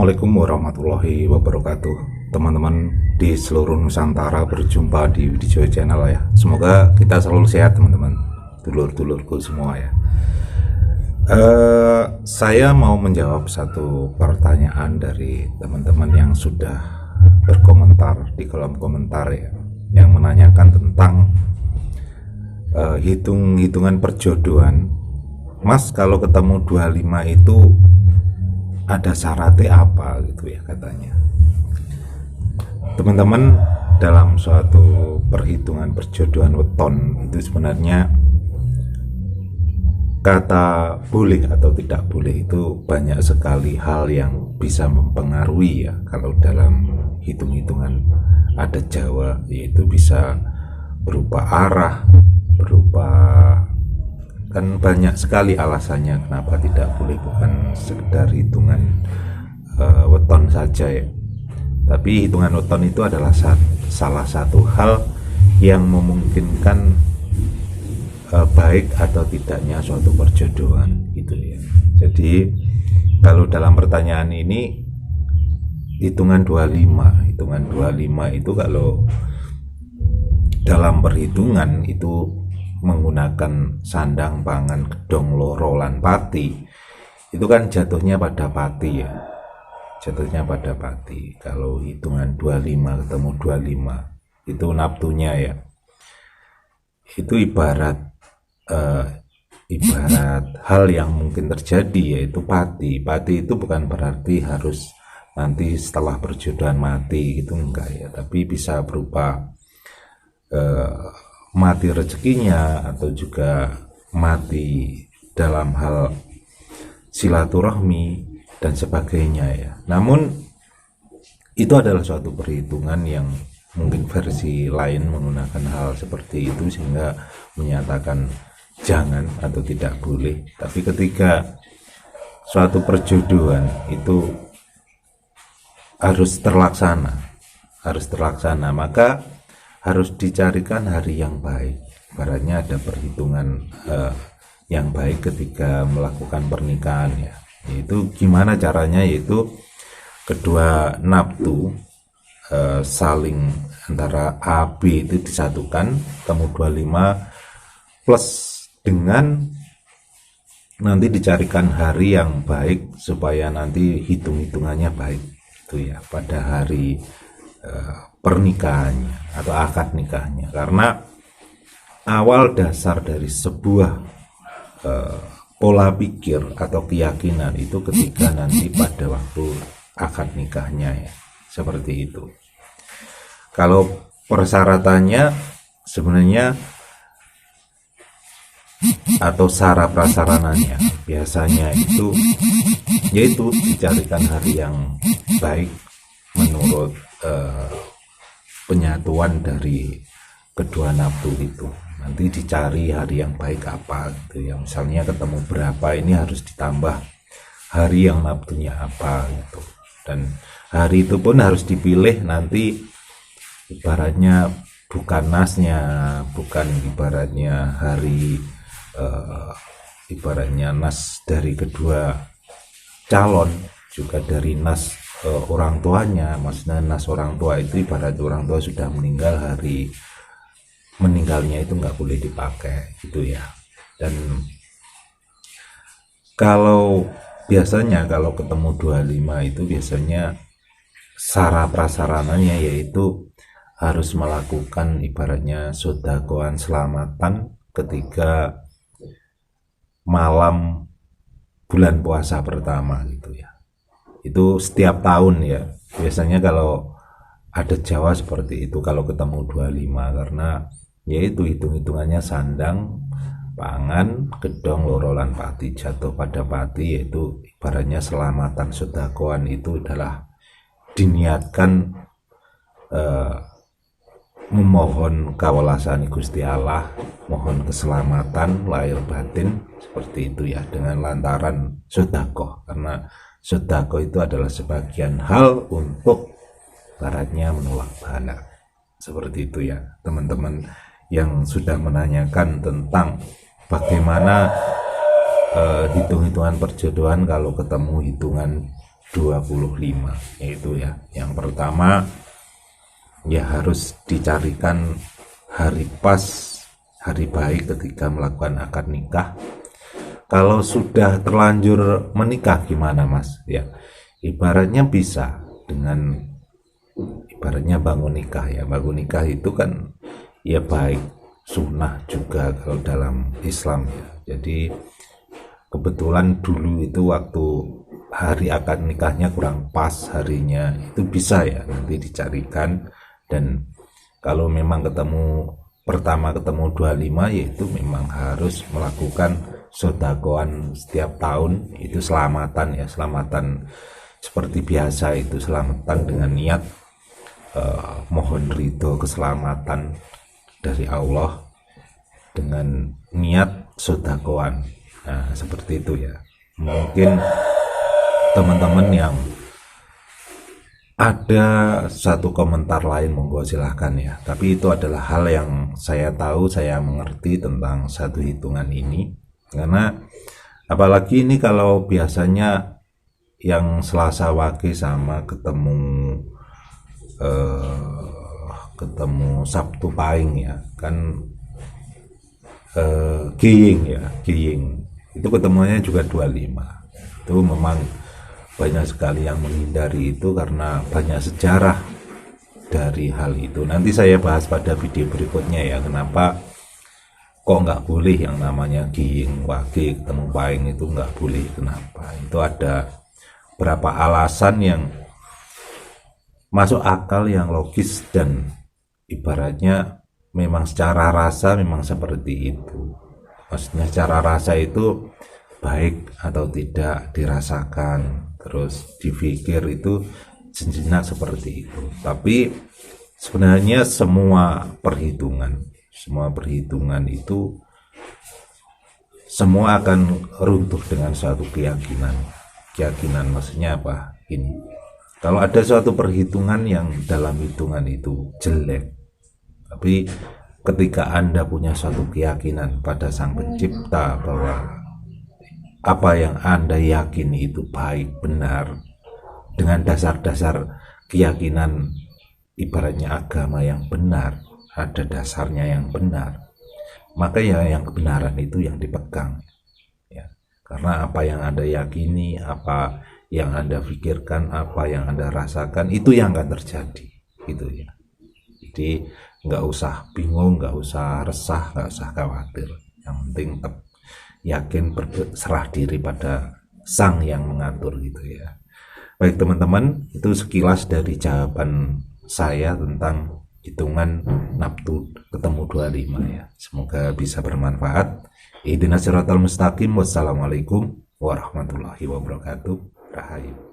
Assalamualaikum warahmatullahi wabarakatuh. Teman-teman di seluruh Nusantara, berjumpa di Widijoyo Channel ya. Semoga kita selalu sehat teman-teman, dulur-dulurku semua ya. Saya mau menjawab satu pertanyaan dari teman-teman yang sudah berkomentar di kolom komentar ya, yang menanyakan tentang hitung-hitungan perjodohan. Mas, kalau ketemu 25 itu ada syaratnya apa gitu ya katanya. Teman-teman, dalam suatu perhitungan perjodohan weton itu sebenarnya kata boleh atau tidak boleh itu banyak sekali hal yang bisa mempengaruhi ya. Kalau dalam hitung-hitungan adat Jawa, yaitu bisa berupa arah, berupa, kan banyak sekali alasannya kenapa tidak boleh, bukan sekedar hitungan weton saja ya. Tapi hitungan weton itu adalah salah satu hal yang memungkinkan baik atau tidaknya suatu perjodohan gitu ya. Jadi kalau dalam pertanyaan ini hitungan 25 itu kalau dalam perhitungan itu menggunakan sandang, pangan, gedong, loro, lan pati, itu kan jatuhnya pada pati ya, jatuhnya pada pati. Kalau hitungan 25 ketemu 25 itu naftunya ya, itu ibarat hal yang mungkin terjadi, yaitu pati. Pati itu bukan berarti harus nanti setelah perjodohan mati gitu, enggak ya, tapi bisa berupa mati rezekinya atau juga mati dalam hal silaturahmi dan sebagainya ya. Namun itu adalah suatu perhitungan yang mungkin versi lain menggunakan hal seperti itu sehingga menyatakan jangan atau tidak boleh. Tapi ketika suatu perjodohan itu harus terlaksana, maka harus dicarikan hari yang baik. Ibaratnya ada perhitungan yang baik ketika melakukan pernikahan ya. Yaitu gimana caranya, yaitu kedua naftu saling antara A B itu disatukan, ketemu 25 plus dengan nanti dicarikan hari yang baik supaya nanti hitung-hitungannya baik itu ya pada hari pernikahannya atau akad nikahnya. Karena awal dasar dari sebuah pola pikir atau keyakinan itu ketika nanti pada waktu akad nikahnya ya, seperti itu. Kalau persyaratannya sebenarnya atau syarat prasarananya biasanya itu yaitu dicarikan hari yang baik menurut penyatuan dari kedua nafsu itu. Nanti dicari hari yang baik apa gitu ya, misalnya ketemu berapa ini harus ditambah hari yang nafsunya apa gitu, dan hari itu pun harus dipilih nanti ibaratnya bukan nasnya, bukan ibaratnya hari ibaratnya nas dari kedua calon, juga dari nas orang tuanya. Maksudnya nas orang tua itu ibarat orang tua sudah meninggal, hari meninggalnya itu nggak boleh dipakai gitu ya. Dan kalau biasanya kalau ketemu 25 itu biasanya syarat prasarananya yaitu harus melakukan ibaratnya sodakoan selamatan ketika malam bulan puasa pertama gitu ya. Itu setiap tahun ya, biasanya kalau ada Jawa seperti itu kalau ketemu 25, karena yaitu hitung-hitungannya sandang, pangan, gedong, loro, lan pati, jatuh pada pati, yaitu ibaratnya selamatan sedakoan itu adalah diniatkan memohon kawelasan Gusti Allah, mohon keselamatan lahir batin seperti itu ya, dengan lantaran sedekah. Karena sedekah itu adalah sebagian hal untuk baratnya menolak bala. Seperti itu ya teman-teman yang sudah menanyakan tentang bagaimana hitung-hitungan perjodohan kalau ketemu hitungan 25, yaitu ya, yang pertama ya harus dicarikan hari pas, hari baik ketika melakukan akad nikah. Kalau sudah terlanjur menikah gimana Mas? Ya, ibaratnya bisa dengan ibaratnya bangun nikah ya. Bangun nikah itu kan ya baik sunnah juga kalau dalam Islam ya. Jadi kebetulan dulu itu waktu hari akad nikahnya kurang pas harinya, itu bisa ya nanti dicarikan. Dan kalau memang pertama ketemu 25, yaitu memang harus melakukan sodakoan setiap tahun, itu selamatan ya, selamatan seperti biasa, itu selamatan dengan niat mohon ridho keselamatan dari Allah dengan niat sodakoan. Nah seperti itu ya. Mungkin teman-teman yang ada satu komentar lain monggo silahkan ya, tapi itu adalah hal yang saya tahu, saya mengerti tentang satu hitungan ini. Karena apalagi ini kalau biasanya yang Selasa Wage sama ketemu Sabtu Pahing ya kan, Giying ya, Giying itu ketemunya juga 25. Itu memang banyak sekali yang menghindari itu karena banyak sejarah dari hal itu. Nanti saya bahas pada video berikutnya ya, kenapa kok nggak boleh yang namanya Giying Wage ketemu Pahing itu nggak boleh, kenapa. Itu ada beberapa alasan yang masuk akal, yang logis, dan ibaratnya memang secara rasa memang seperti itu. Maksudnya secara rasa itu baik atau tidak dirasakan, terus dipikir itu sejenak seperti itu. Tapi sebenarnya semua perhitungan itu semua akan runtuh dengan suatu keyakinan. Maksudnya apa? Ini, kalau ada suatu perhitungan yang dalam hitungan itu jelek, tapi ketika Anda punya suatu keyakinan pada Sang Pencipta bahwa apa yang Anda yakini itu baik, benar, dengan dasar-dasar keyakinan, ibaratnya agama yang benar, ada dasarnya yang benar, maka ya yang kebenaran itu yang dipegang ya. Karena apa yang Anda yakini, apa yang Anda pikirkan, apa yang Anda rasakan, itu yang akan terjadi gitu ya. Jadi nggak usah bingung, nggak usah resah, nggak usah khawatir, yang penting tetap yakin, berserah diri pada Sang yang mengatur gitu ya. Baik teman-teman, itu sekilas dari jawaban saya tentang hitungan naftu ketemu 25 ya. Semoga bisa bermanfaat. Ihdinas siratal mustaqim. Wassalamualaikum warahmatullahi wabarakatuh. Rahayu.